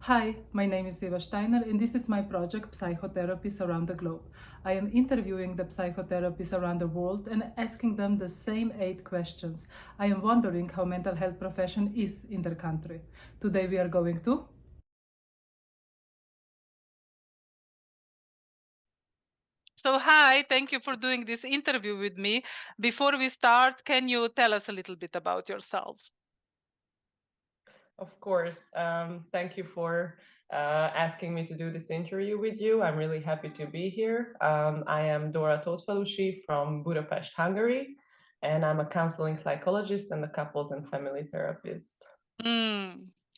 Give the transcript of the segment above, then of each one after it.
Hi, my name is Eva Steiner, and this is my project Psychotherapists Around the Globe. I am interviewing the psychotherapists around the world and asking them the same 8 questions. I am wondering how mental health profession is in their country. Today we are going to So, hi, thank you for doing this interview with me. Before we start, can you tell us a little bit about yourself? Of course. Thank you for asking me to do this interview with you. I'm really happy to be here. I am Dora Tótfalusi from Budapest, Hungary, and I'm a counseling psychologist and a couples and family therapist.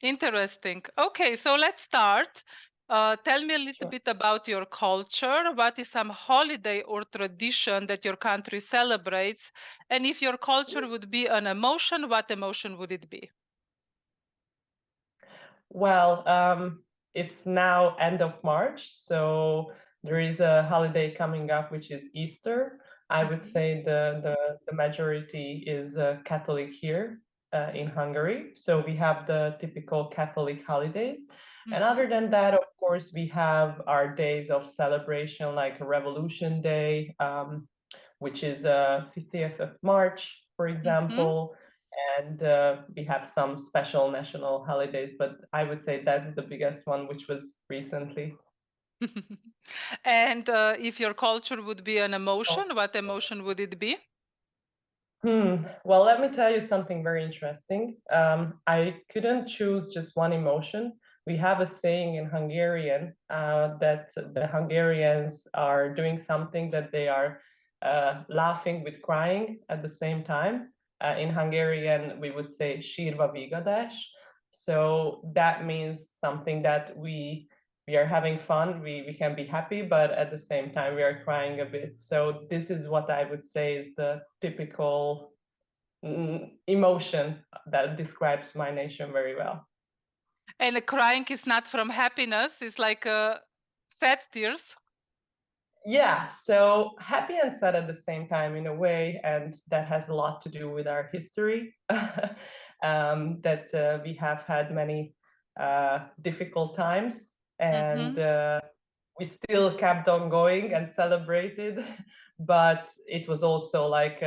Interesting. Okay, so let's start. Tell me a little Sure. bit about your culture. What is some holiday or tradition that your country celebrates? And if your culture would be an emotion, what emotion would it be? Well, it's now end of March, so there is a holiday coming up, which is Easter. I would Mhm, say the majority is Catholic here in Hungary. So we have the typical Catholic holidays. And mhm, other than that, of course, we have our days of celebration, like Revolution Day, which is 50th of March, for mhm. example. And we have some special national holidays, but I would say that's the biggest one, which was recently. And if your culture would be an emotion, what emotion would it be? Well, let me tell you something very interesting. I couldn't choose just one emotion. We have a saying in Hungarian that the Hungarians are doing something that they are laughing with crying at the same time. In Hungarian, we would say sírva vigadás. So that means something that we are having fun, we can be happy, but at the same time we are crying a bit. So this is what I would say is the typical emotion that describes my nation very well. And crying is not from happiness, it's like sad tears. Yeah, so happy and sad at the same time in a way, and that has a lot to do with our history. That we have had many difficult times, and Mhm. we still kept on going and celebrated. But it was also like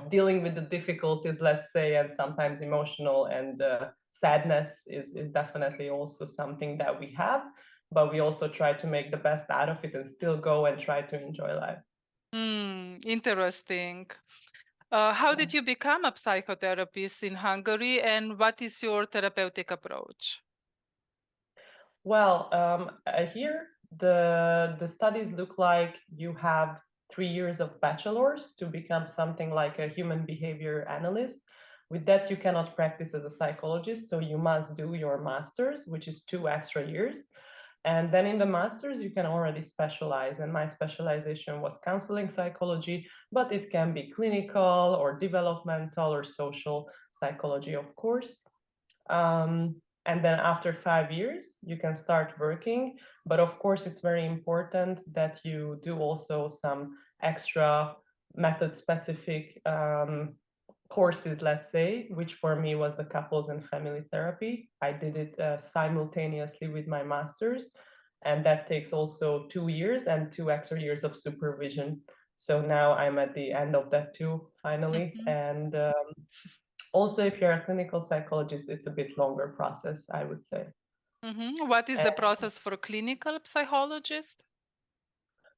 dealing with the difficulties, let's say, and sometimes emotional and sadness is definitely also something that we have, but we also try to make the best out of it and still go and try to enjoy life. Interesting. How Yeah. did you become a psychotherapist in Hungary, and what is your therapeutic approach? Well, here the studies look like you have 3 years of bachelor's to become something like a human behavior analyst. With that, you cannot practice as a psychologist, so you must do your master's, which is 2 extra years. And then in the master's, you can already specialize. And my specialization was counseling psychology, but it can be clinical or developmental or social psychology, of course. And then after 5 years, you can start working. But of course, it's very important that you do also some extra method specific courses, let's say, which for me was the couples and family therapy. I did it simultaneously with my master's, and that takes also 2 years and 2 extra years of supervision. So now I'm at the end of that too, finally. Mhm, And also, if you're a clinical psychologist, it's a bit longer process, I would say. mhm. What is the And process for a clinical psychologist?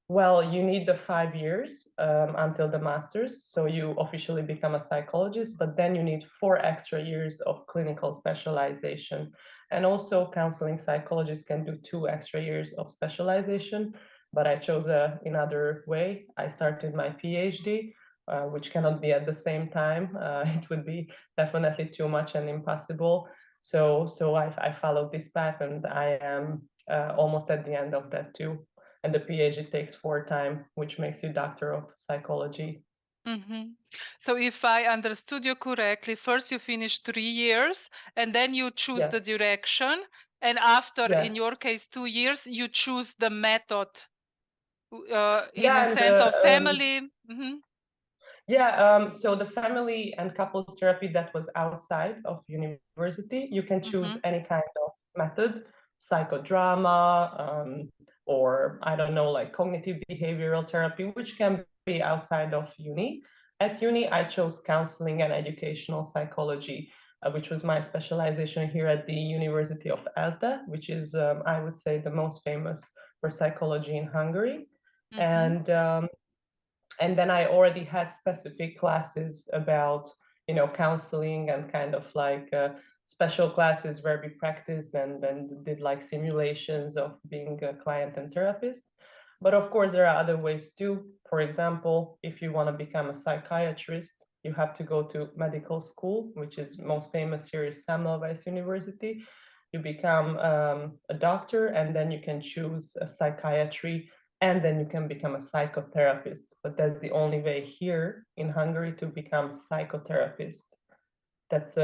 well, you need the 5 years until the master's, so you officially become a psychologist, but then you need 4 extra years of clinical specialization. And also, counseling psychologists can do 2 extra years of specialization, but I chose another way. I started my PhD, which cannot be at the same time. It would be definitely too much and impossible. So I followed this path, and I am almost at the end of that too, and the PhD takes 4 time, which makes you doctor of psychology. Mhm. So if I understood you correctly, first you finish 3 years and then you choose the Yes, direction. And after, in yes, your case, 2 years, you choose the method in a yeah, and sense of family. yeah. So the family and couples therapy that was outside of university, you can choose Mhm. any kind of method. psychodrama, or I don't know, like cognitive behavioral therapy, which can be outside of uni. At uni, I chose counseling and educational psychology, which was my specialization here at the University of ELTE, which is, I would say, the most famous for psychology in Hungary. Mm-hmm. And then I already had specific classes about, counseling, and kind of like special classes where we practiced and did like simulations of being a client and therapist. But of course, there are other ways too. For example, if you want to become a psychiatrist, you have to go to medical school, which is most famous here is Semmelweis University. You become a doctor, and then you can choose a psychiatry, and then you can become a psychotherapist. But that's the only way here in Hungary to become psychotherapist. That's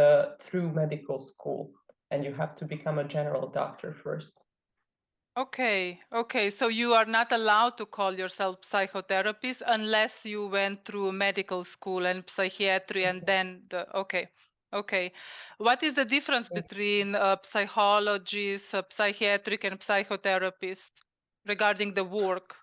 through medical school, and you have to become a general doctor first. Okay, okay. So you are not allowed to call yourself psychotherapist unless you went through medical school and psychiatry and then okay. Okay. What is the difference between a psychologist, a psychiatric and psychotherapist regarding the work?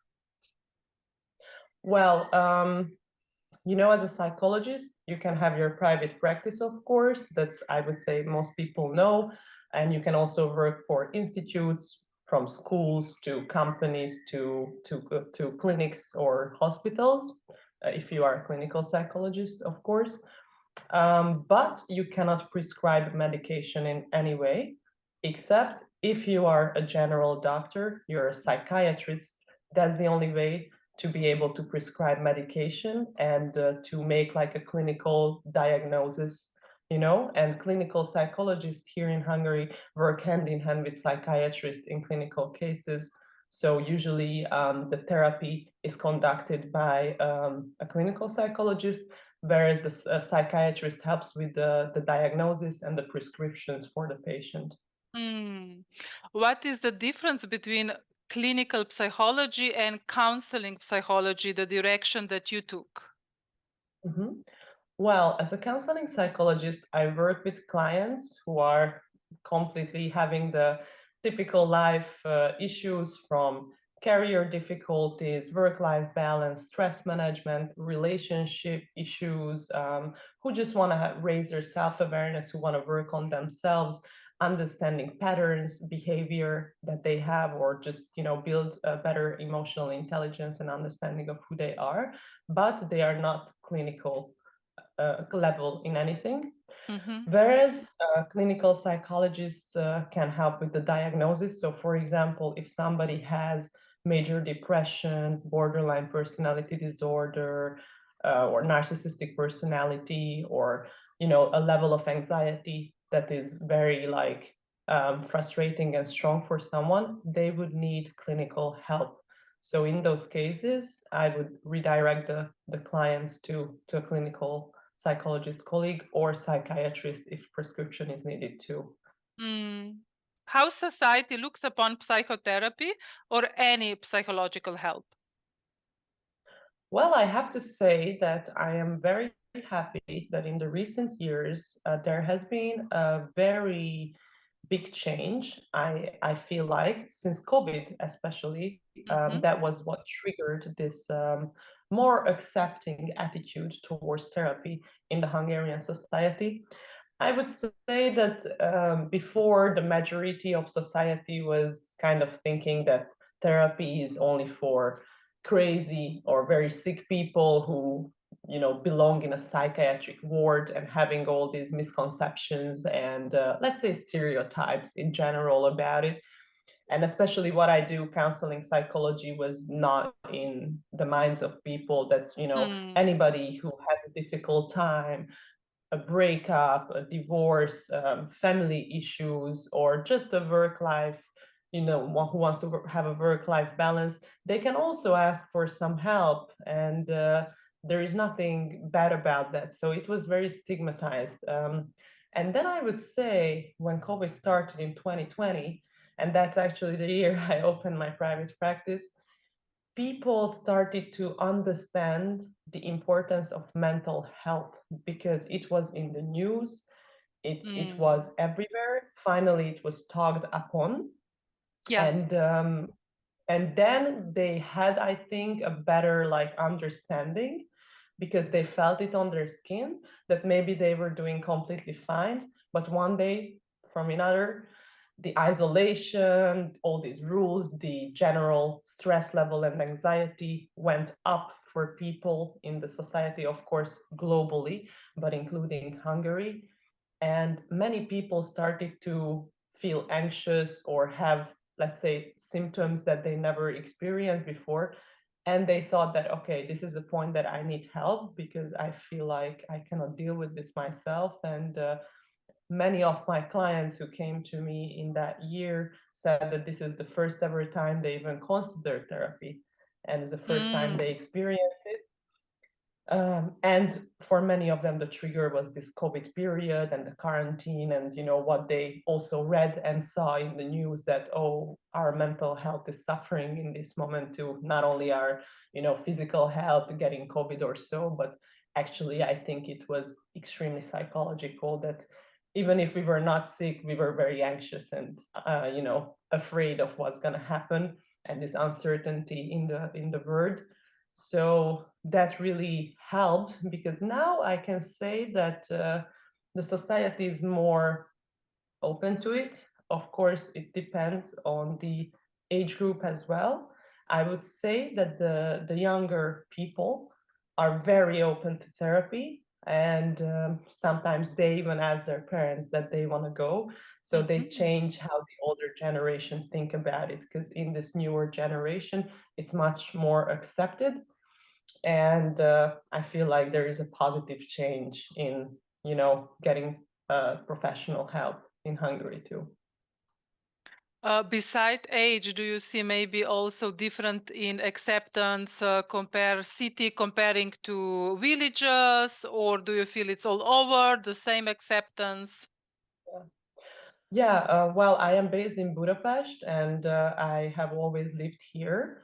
Well, as a psychologist, you can have your private practice, of course. That's, I would say, most people know. And you can also work for institutes, from schools to companies to clinics or hospitals, if you are a clinical psychologist, of course. But you cannot prescribe medication in any way, except if you are a general doctor, you're a psychiatrist. That's the only way to be able to prescribe medication and to make like a clinical diagnosis, and clinical psychologists here in Hungary work hand in hand with psychiatrists in clinical cases. So usually the therapy is conducted by a clinical psychologist, whereas the psychiatrist helps with the diagnosis and the prescriptions for the patient. Hmm. What is the difference between clinical psychology and counseling psychology, the direction that you took? Mhm. Well, as a counseling psychologist, I work with clients who are completely having the typical life issues, from career difficulties, work-life balance, stress management, relationship issues, who just want to raise their self-awareness, who want to work on themselves, understanding patterns, behavior that they have, or just, build a better emotional intelligence and understanding of who they are, but they are not clinical level in anything. Mm-hmm. Whereas clinical psychologists can help with the diagnosis. So, for example, if somebody has major depression, borderline personality disorder, or narcissistic personality, or a level of anxiety that is very like frustrating and strong for someone, they would need clinical help. So in those cases, I would redirect the clients to a clinical psychologist colleague or psychiatrist if prescription is needed too. Mm. How society looks upon psychotherapy or any psychological help? Well, I have to say that I am very happy that in the recent years there has been a very big change. I feel like since COVID, especially, Mm-hmm. that was what triggered this more accepting attitude towards therapy in the Hungarian society. I would say that before, the majority of society was kind of thinking that therapy is only for crazy or very sick people who, belong in a psychiatric ward, and having all these misconceptions and let's say stereotypes in general about it. And especially what I do, counseling psychology, was not in the minds of people that, Mm. anybody who has a difficult time, a breakup, a divorce, family issues, or just a work life, one who wants to have a work life balance, they can also ask for some help. And there is nothing bad about that. So it was very stigmatized. And then I would say when COVID started in 2020, and that's actually the year I opened my private practice, people started to understand the importance of mental health, because it was in the news, it Mm. was everywhere. Finally, it was talked upon. Yeah. And then they had, I think, a better like understanding, because they felt it on their skin that maybe they were doing completely fine, but one day from another, the isolation, all these rules, the general stress level and anxiety went up for people in the society, of course, globally, but including Hungary. And many people started to feel anxious or have, let's say, symptoms that they never experienced before. And they thought that, okay, this is a point that I need help because I feel like I cannot deal with this myself. And many of my clients who came to me in that year said that this is the first ever time they even considered therapy, and it's the first time they experienced it. And for many of them, the trigger was this COVID period and the quarantine, and what they also read and saw in the news, that our mental health is suffering in this moment too. Not only our physical health getting COVID or so, but actually I think it was extremely psychological, that even if we were not sick, we were very anxious and afraid of what's going to happen, and this uncertainty in the world. So that really helped, because now I can say that the society is more open to it. Of course, it depends on the age group as well. I would say that the younger people are very open to therapy, and sometimes they even ask their parents that they want to go. So they change how the older generation think about it, because in this newer generation, it's much more accepted. And I feel like there is a positive change in getting professional help in Hungary too. Beside age, do you see maybe also different in acceptance, comparing to villages, or do you feel it's all over the same acceptance? Yeah, well, I am based in Budapest, and I have always lived here.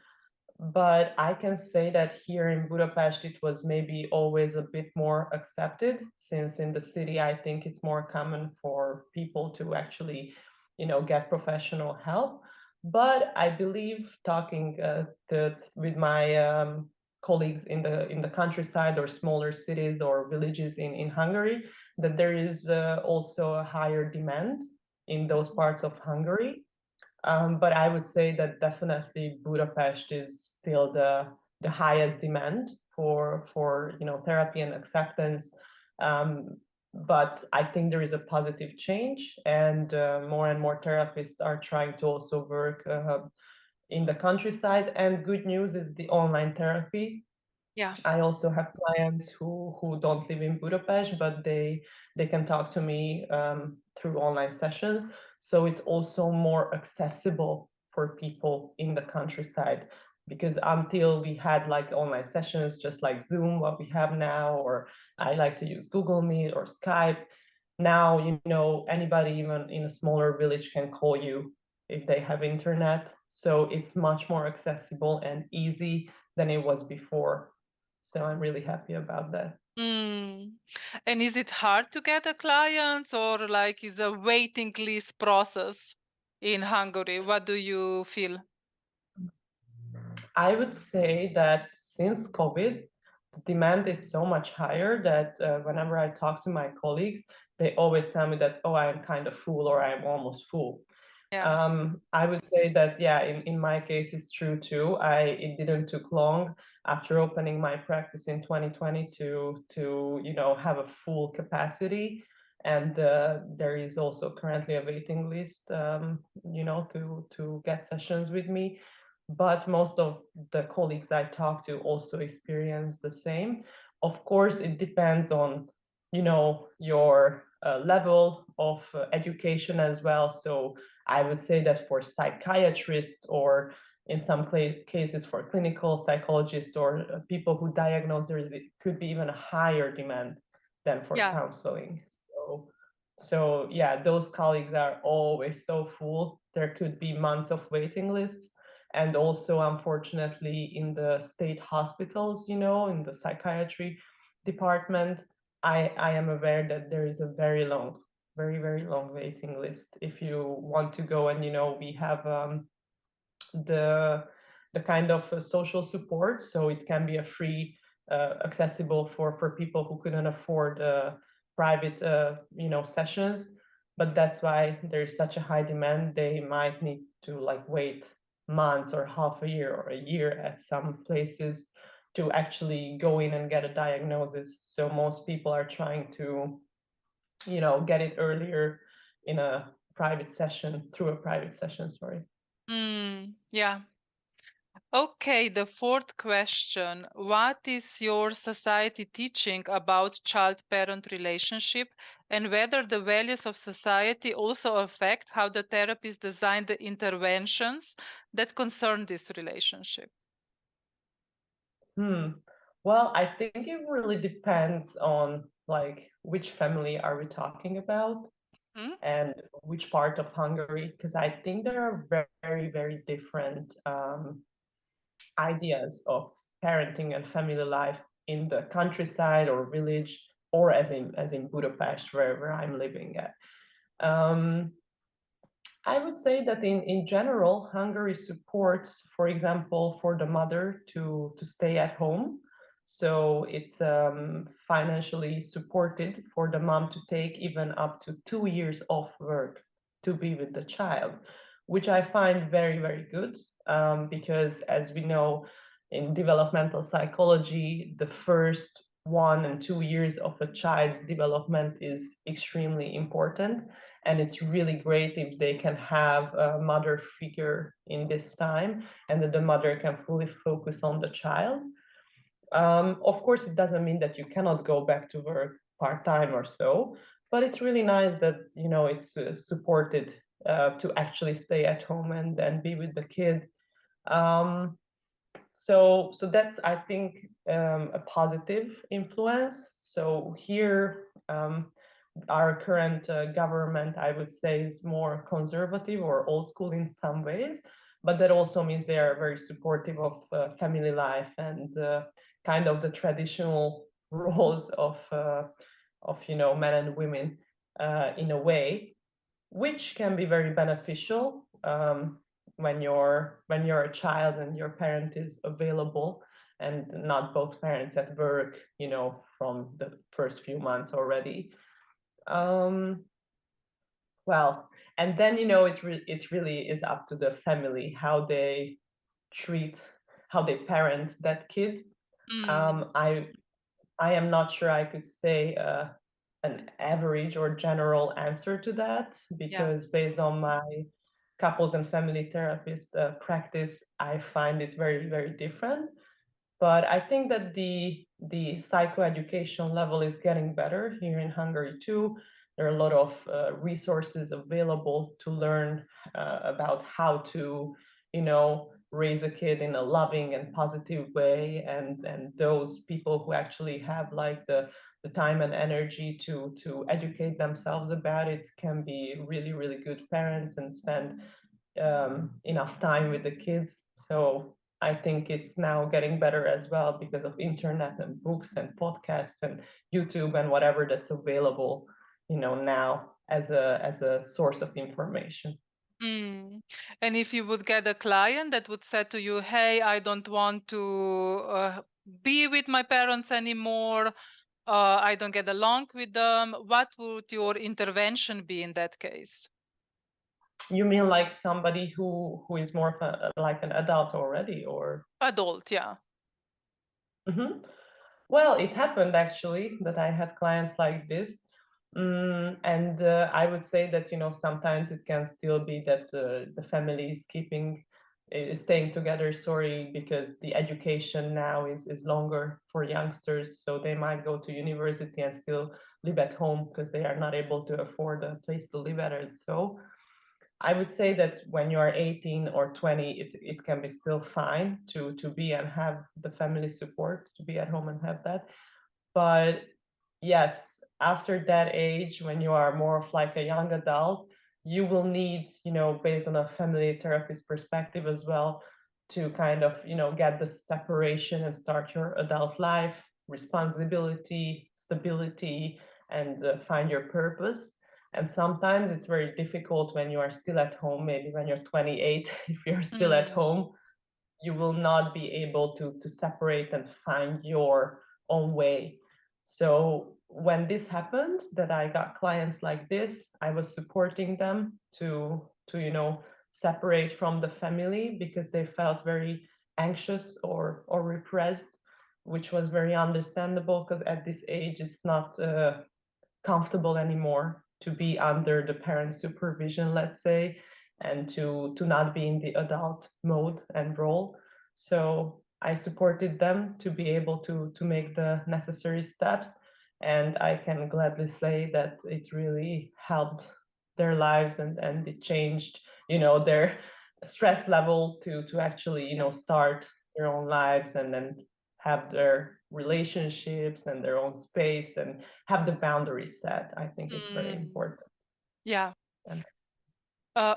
But I can say that here in Budapest, it was maybe always a bit more accepted, since in the city, I think it's more common for people to actually, get professional help. But I believe, talking with my colleagues in the countryside or smaller cities or villages in Hungary, that there is also a higher demand in those parts of Hungary. But I would say that definitely Budapest is still the highest demand for therapy and acceptance. Um, but I think there is a positive change, and more and more therapists are trying to also work in the countryside. And good news is the online therapy. Yeah. I also have clients who don't live in Budapest, but they can talk to me through online sessions. So it's also more accessible for people in the countryside, because until we had like online sessions, just like Zoom, what we have now, or I like to use Google Meet or Skype. Now, anybody even in a smaller village can call you if they have internet. So it's much more accessible and easy than it was before. So I'm really happy about that. Mm. And is it hard to get a client, or like is a waiting list process in Hungary? What do you feel? I would say that since COVID, the demand is so much higher that whenever I talk to my colleagues, they always tell me that, oh, I'm kind of full, or I'm almost full. Yeah. I would say that, yeah, in my case, it's true too. It didn't took long after opening my practice in 2020 to have a full capacity. And there is also currently a waiting list, to get sessions with me. But most of the colleagues I talk to also experience the same. Of course, it depends on your level of education as well. So I would say that for psychiatrists, or in some cases for clinical psychologists, or people who diagnose, it could be even a higher demand than for Yeah. counseling. So yeah, those colleagues are always so full. There could be months of waiting lists. And also, unfortunately, in the state hospitals, in the psychiatry department, I am aware that there is a very long, very, very long waiting list if you want to go. And we have the kind of social support. So it can be a free, accessible for people who couldn't afford private, sessions. But that's why there's such a high demand. They might need to like wait months or half a year or a year at some places to actually go in and get a diagnosis. So most people are trying to, get it earlier in a private session, through a private session, sorry. Yeah. Okay, the fourth question. What is your society teaching about child-parent relationship, and whether the values of society also affect how the therapists design the interventions that concern this relationship? Well, I think it really depends on like which family are we talking about Hmm? and which part of Hungary, because I think there are very, very different ideas of parenting and family life in the countryside or village, or as in Budapest, where I'm living at. Um, I would say that in general, Hungary supports, for example, for the mother to stay at home. So it's financially supported for the mom to take even up to 2 years off work to be with the child, which I find very, very good, because as we know in developmental psychology, the first 1 and 2 years of a child's development is extremely important, and it's really great if they can have a mother figure in this time and that the mother can fully focus on the child. Of course, it doesn't mean that you cannot go back to work part-time or so, but it's really nice that it's supported to actually stay at home and be with the kid. So that's, I think, a positive influence. So here, our current government, I would say, is more conservative or old school in some ways, but that also means they are very supportive of family life and kind of the traditional roles of men and women in a way, which can be very beneficial when you're a child and your parent is available and not both parents at work, from the first few months already. um, well, and then it really is up to the family how they treat, how they parent that kid. I am not sure I could say an average or general answer to that, Yeah. because based on my couples and family therapist practice, I find it very, very different. But I think that the psychoeducation level is getting better here in Hungary too. There are a lot of resources available to learn about how to, raise a kid in a loving and positive way, and those people who actually have like the time and energy to educate themselves about it can be really, really good parents and spend enough time with the kids. So I think it's now getting better as well because of internet and books and podcasts and YouTube and whatever that's available, now as a source of information. And if you would get a client that would say to you, "Hey, I don't want to be with my parents anymore. I don't get along with them," what would your intervention be in that case? You mean like somebody who is more of like an adult already, or? Adult, yeah. Well, it happened actually that I had clients like this. And I would say that, sometimes it can still be that the family is staying together, sorry, because the education now is longer for youngsters. So they might go to university and still live at home because they are not able to afford a place to live at it. So I would say that when you are 18 or 20, it can be still fine to be and have the family support, to be at home and have that. But yes, after that age, when you are more of like a young adult, you will need, based on a family therapist perspective as well, to kind of, get the separation and start your adult life, responsibility, stability, and find your purpose. And sometimes it's very difficult when you are still at home, maybe when you're 28, if you're still at home, you will not be able to separate and find your own way. So when this happened, that I got clients like this, I was supporting them to separate from the family because they felt very anxious or repressed, which was very understandable because at this age it's not comfortable anymore to be under the parent supervision, let's say, and to not be in the adult mode and role. So I supported them to be able to make the necessary steps, and I can gladly say that it really helped their lives, and it changed, their stress level to actually, start their own lives and then have their relationships and their own space and have the boundaries set. I think it's very important. Yeah. And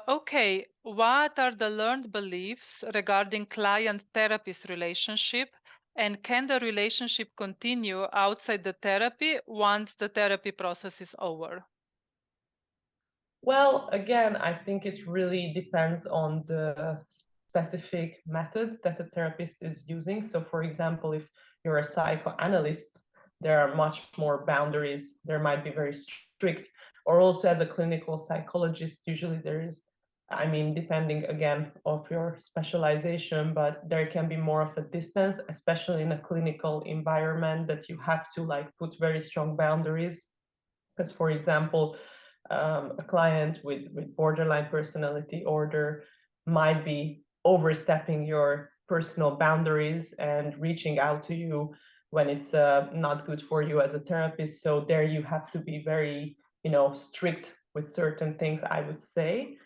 Okay, what are the learned beliefs regarding client-therapist relationship, and can the relationship continue outside the therapy once the therapy process is over? well, again, I think it really depends on the specific method that the therapist is using. So, for example, if you're a psychoanalyst, there are much more boundaries. There might be very strict, or also as a clinical psychologist, usually there is, I mean, depending again of your specialization, but there can be more of a distance, especially in a clinical environment, that you have to like put very strong boundaries. Because, for example, a client with borderline personality order might be overstepping your personal boundaries and reaching out to you when it's not good for you as a therapist. So there you have to be very, strict with certain things, I would say.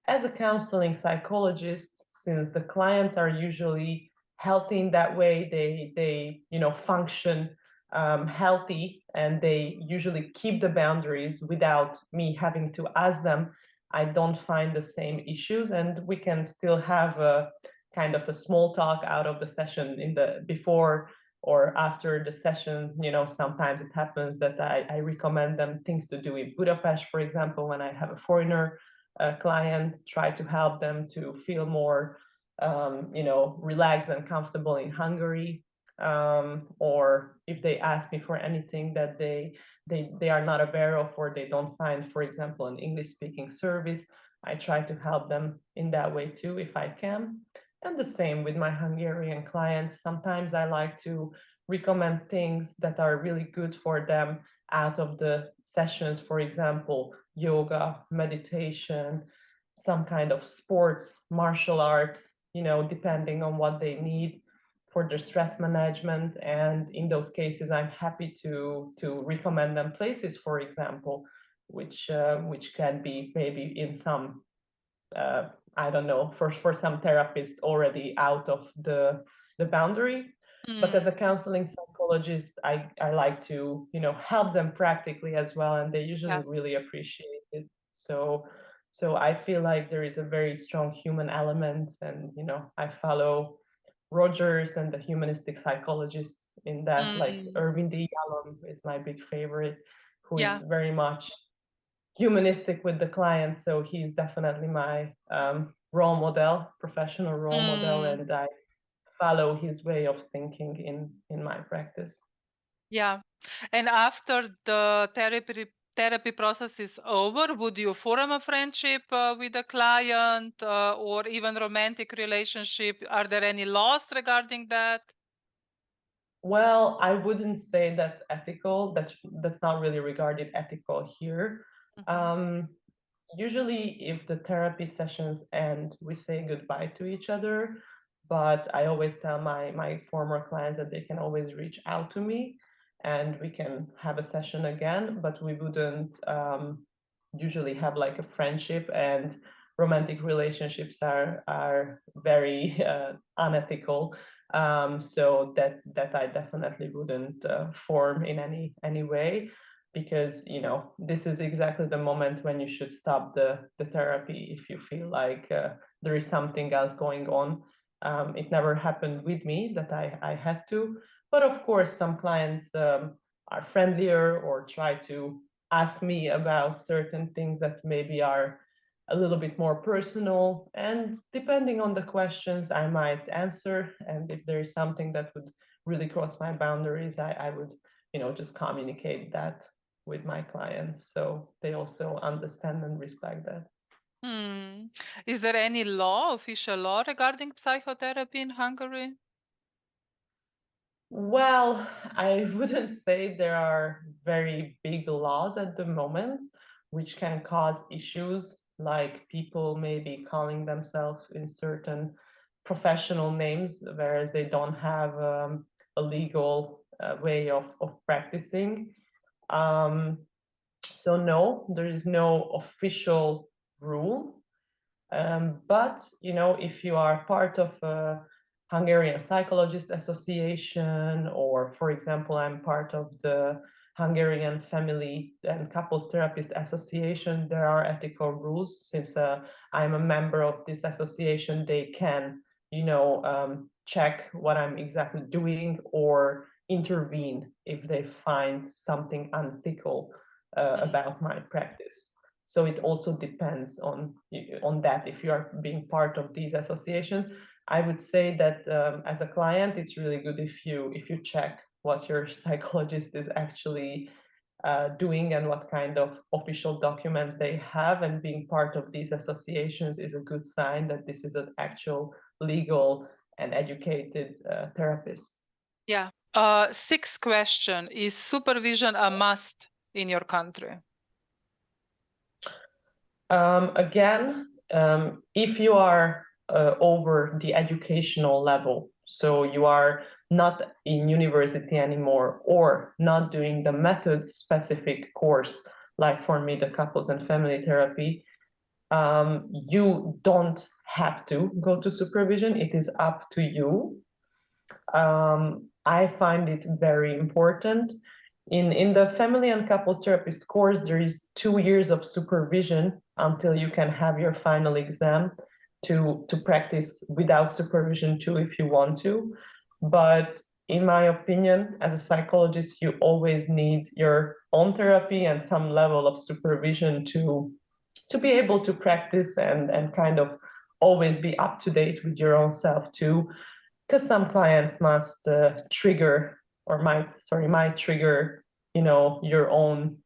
As a counseling psychologist, since the clients are usually healthy in that way, they function healthy, and they usually keep the boundaries without me having to ask them. I don't find the same issues, and we can still have a kind of a small talk out of the session in the before or after the session. Sometimes it happens that I recommend them things to do in Budapest, for example, when I have a foreigner client, try to help them to feel more, relaxed and comfortable in Hungary. Or if they ask me for anything that they are not aware of, or they don't find, for example, an English-speaking service, I try to help them in that way too, if I can. And the same with my Hungarian clients. Sometimes I like to recommend things that are really good for them out of the sessions, for example, yoga, meditation, some kind of sports, martial arts, depending on what they need for their stress management. And in those cases, I'm happy to recommend them places, for example, which can be maybe in some I don't know, for some therapists already out of the boundary. But as a counseling psychologist, I like to, help them practically as well, and they usually Yeah. really appreciate it. So I feel like there is a very strong human element, and I follow Rogers and the humanistic psychologists in that, like Irvin D. Yalom is my big favorite, who Yeah. is very much humanistic with the client. So he's definitely my role model, professional role model, and I follow his way of thinking in my practice. Yeah. And after the therapy process is over, would you form a friendship with a client or even romantic relationship? Are there any laws regarding that? Well, I wouldn't say that's ethical. That's not really regarded ethical here. Um, Usually, if the therapy sessions end, we say goodbye to each other. But I always tell my former clients that they can always reach out to me, and we can have a session again. But we wouldn't usually have like a friendship, and romantic relationships are very unethical. So that I definitely wouldn't form in any way, because this is exactly the moment when you should stop the therapy if you feel like there is something else going on. It never happened with me that I had to, but of course some clients are friendlier or try to ask me about certain things that maybe are a little bit more personal, and depending on the questions I might answer, and if there is something that would really cross my boundaries, I would, you know, just communicate that with my clients, so they also understand and respect that. Is there any law, official law regarding psychotherapy in Hungary? Well, I wouldn't say there are very big laws at the moment, which can cause issues, like people maybe calling themselves in certain professional names, whereas they don't have a legal way of practicing. Um, so no, there is no official rule. But you know, if you are part of a Hungarian Psychologist Association, or for example, I'm part of the Hungarian Family and Couples Therapist Association, there are ethical rules. Since I'm a member of this association, they can, you know, check what I'm exactly doing or intervene if they find something unethical about my practice. So it also depends on that. If you are being part of these associations, I would say that as a client, it's really good if you check what your psychologist is actually doing and what kind of official documents they have. And being part of these associations is a good sign that this is an actual legal and educated therapist. Yeah. Sixth question: is supervision a must in your country? Again, if you are over the educational level, so you are not in university anymore or not doing the method specific course, like for me, the couples and family therapy, you don't have to go to supervision. It is up to you. I find it very important. In the family and couples therapist course, there is 2 years of supervision until you can have your final exam to practice without supervision too, if you want to. But in my opinion, as a psychologist, you always need your own therapy and some level of supervision to be able to practice and kind of always be up to date with your own self too, because some clients must trigger or might trigger, you know, your own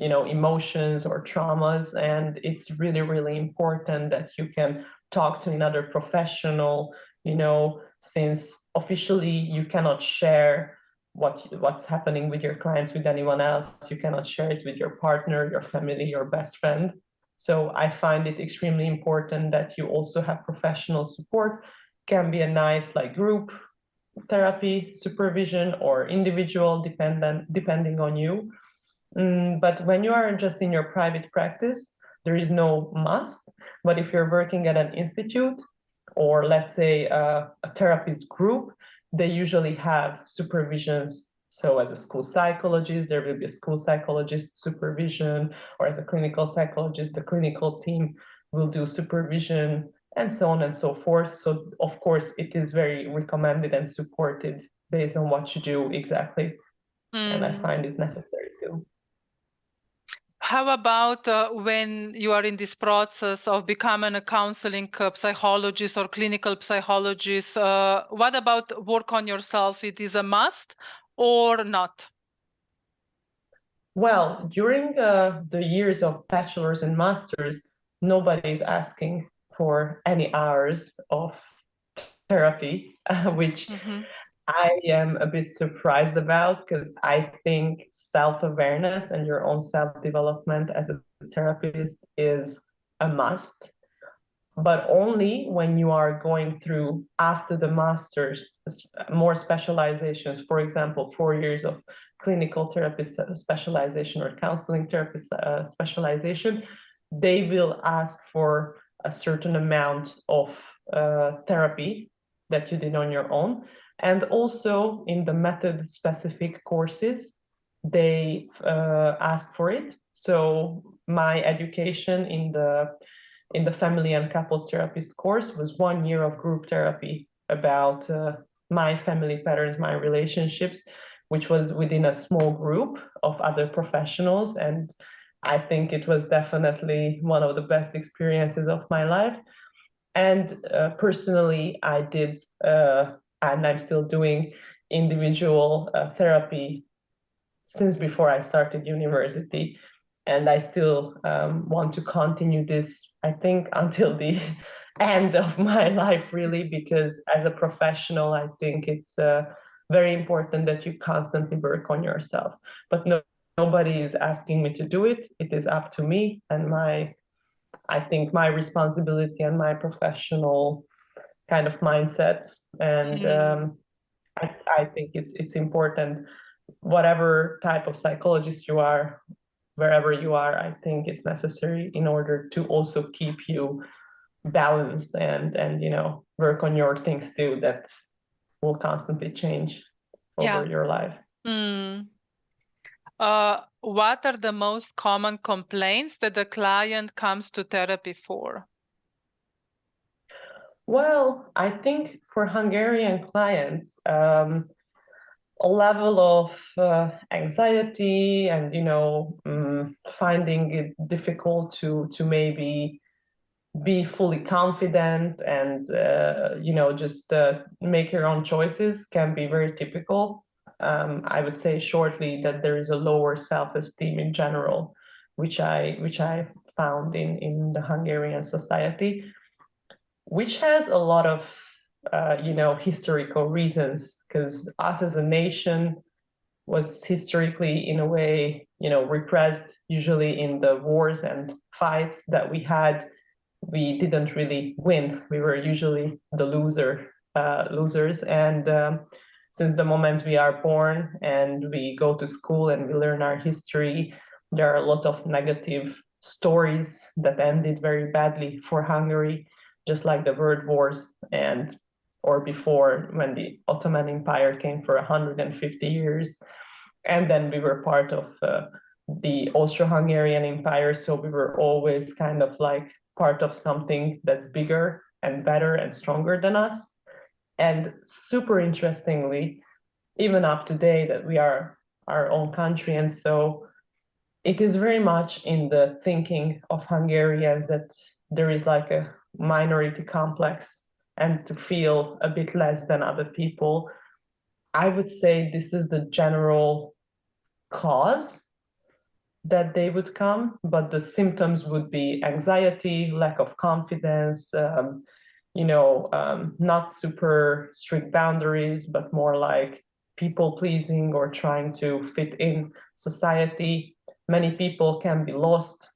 you know, emotions or traumas, and it's really, really important that you can talk to another professional, you know, since officially you cannot share what's happening with your clients with anyone else. You cannot share it with your partner, your family, your best friend. So I find it extremely important that you also have professional support. Can be a nice like group therapy, supervision, or individual, depending on you. But when you are just in your private practice, there is no must. But if you're working at an institute, or let's say a therapist group, they usually have supervisions. So as a school psychologist, there will be a school psychologist supervision, or as a clinical psychologist, the clinical team will do supervision, and so on and so forth. So of course, it is very recommended and supported based on what you do exactly. And I find it necessary too. How about when you are in this process of becoming a counseling psychologist or clinical psychologist? What about work on yourself? It is a must or not? Well, during the years of bachelor's and master's, nobody is asking for any hours of therapy, which I am a bit surprised about, because I think self-awareness and your own self-development as a therapist is a must, but only when you are going through after the master's more specializations. For example, 4 years of clinical therapist specialization or counseling therapist specialization, they will ask for a certain amount of therapy that you did on your own. And also in the method specific courses, they ask for it. So my education in the family and couples therapist course was 1 year of group therapy about my family patterns, my relationships. which was within a small group of other professionals. And I think it was definitely one of the best experiences of my life. And personally, I did, and I'm still doing individual therapy since before I started university. And I still want to continue this, I think, until the end of my life, really, because as a professional, I think it's very important that you constantly work on yourself. But nobody is asking me to do it. It is up to me and I think my responsibility and my professional kind of mindset. And I think it's important, whatever type of psychologist you are, wherever you are, I think it's necessary in order to also keep you balanced and work on your things too that will constantly change over your life. What are the most common complaints that the client comes to therapy for? Well, I think for Hungarian clients, a level of anxiety and finding it difficult to maybe be fully confident and just make your own choices can be very typical. I would say shortly that there is a lower self-esteem in general, which I found in the Hungarian society, which has a lot of historical reasons, because us as a nation was historically in a way repressed, usually in the wars and fights that we had. We didn't really win. We were usually the losers. And since the moment we are born and we go to school and we learn our history, there are a lot of negative stories that ended very badly for Hungary, just like the World Wars or before, when the Ottoman Empire came for 150 years. And then we were part of the Austro-Hungarian Empire, so we were always kind of like part of something that's bigger and better and stronger than us. And super interestingly, even up to today, that we are our own country. And so it is very much in the thinking of Hungarians that there is like a minority complex and to feel a bit less than other people. I would say this is the general cause that they would come, but the symptoms would be anxiety, lack of confidence, not super strict boundaries, but more like people pleasing or trying to fit in society. Many people can be lost.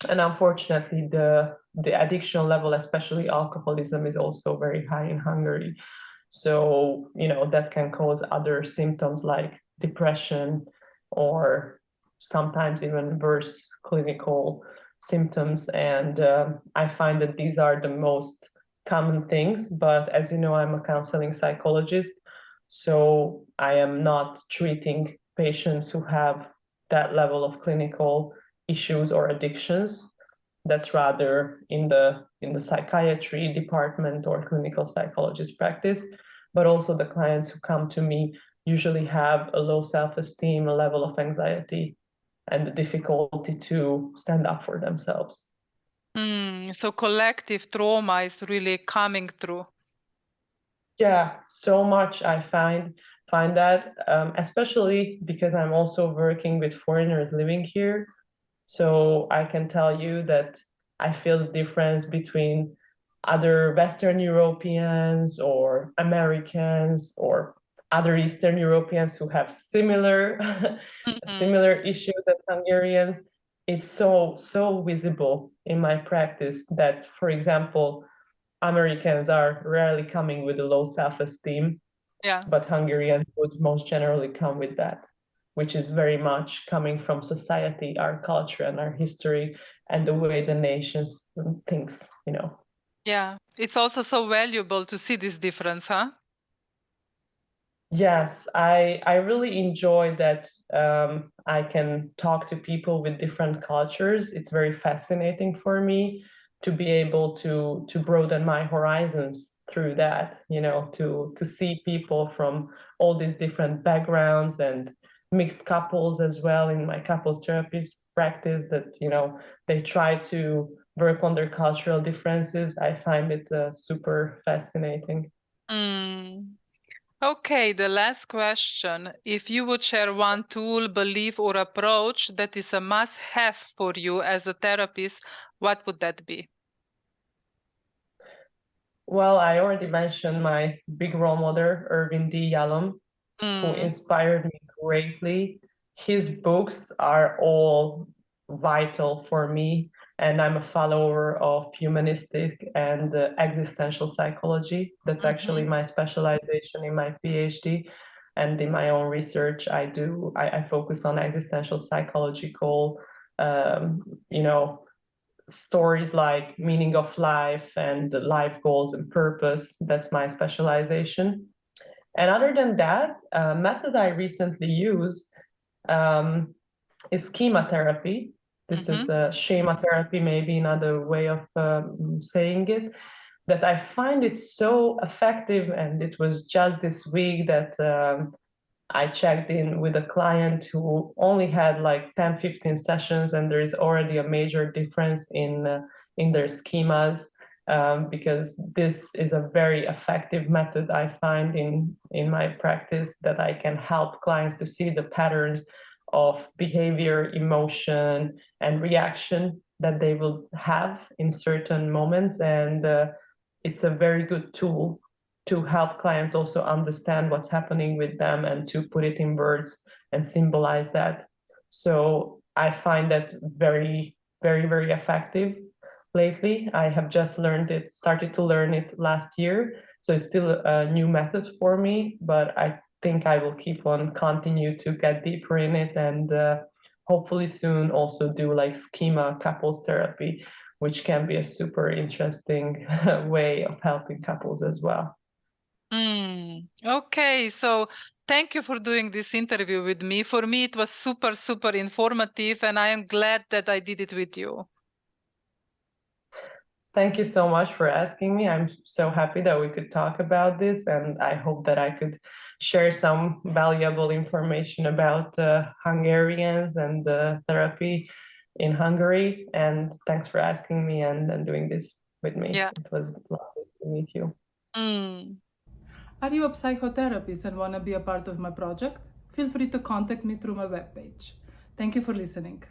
And unfortunately, the addiction level, especially alcoholism, is also very high in Hungary. So, that can cause other symptoms like depression or sometimes even worse clinical symptoms. And I find that these are the most common things. But as you know, I'm a counseling psychologist, so I am not treating patients who have that level of clinical issues or addictions. That's rather in the psychiatry department or clinical psychologist practice. But also the clients who come to me usually have a low self-esteem, a level of anxiety, and the difficulty to stand up for themselves. So collective trauma is really coming through. Yeah, so much I find that, especially because I'm also working with foreigners living here. So I can tell you that I feel the difference between other Western Europeans or Americans or other Eastern Europeans who have similar issues as Hungarians. It's so visible in my practice that, for example, Americans are rarely coming with a low self-esteem, but Hungarians would most generally come with that, which is very much coming from society, our culture and our history and the way the nation thinks, Yeah, it's also so valuable to see this difference, huh? Yes, I really enjoy that I can talk to people with different cultures. It's very fascinating for me to be able to broaden my horizons through that, to see people from all these different backgrounds and mixed couples as well in my couples therapy practice, that they try to work on their cultural differences. I find it super fascinating. Okay, the last question. If you would share one tool, belief, or approach that is a must-have for you as a therapist, what would that be? Well, I already mentioned my big role model, Irvin D. Yalom, who inspired me greatly. His books are all vital for me, and I'm a follower of humanistic and existential psychology. That's actually my specialization in my PhD. And in my own research, I focus on existential psychological, stories like meaning of life and life goals and purpose. That's my specialization. And other than that, a method I recently used is schema therapy. This is schema therapy, maybe another way of saying it, that I find it so effective. And it was just this week that I checked in with a client who only had like 10, 15 sessions, and there is already a major difference in their schemas, because this is a very effective method I find in my practice, that I can help clients to see the patterns of behavior, emotion, and reaction that they will have in certain moments. And it's a very good tool to help clients also understand what's happening with them and to put it in words and symbolize that. So I find that very, very, very effective lately. I have just started to learn it last year. So it's still a new method for me, but I think I will keep on continue to get deeper in it, and hopefully soon also do like schema couples therapy, which can be a super interesting way of helping couples as well. Okay, so thank you for doing this interview with me. For me, it was super, super informative, and I am glad that I did it with you. Thank you so much for asking me. I'm so happy that we could talk about this, and I hope that I could share some valuable information about Hungarians and therapy in Hungary. And thanks for asking me and doing this with me. Yeah. It was lovely to meet you. Are you a psychotherapist and want to be a part of my project? Feel free to contact me through my webpage. Thank you for listening.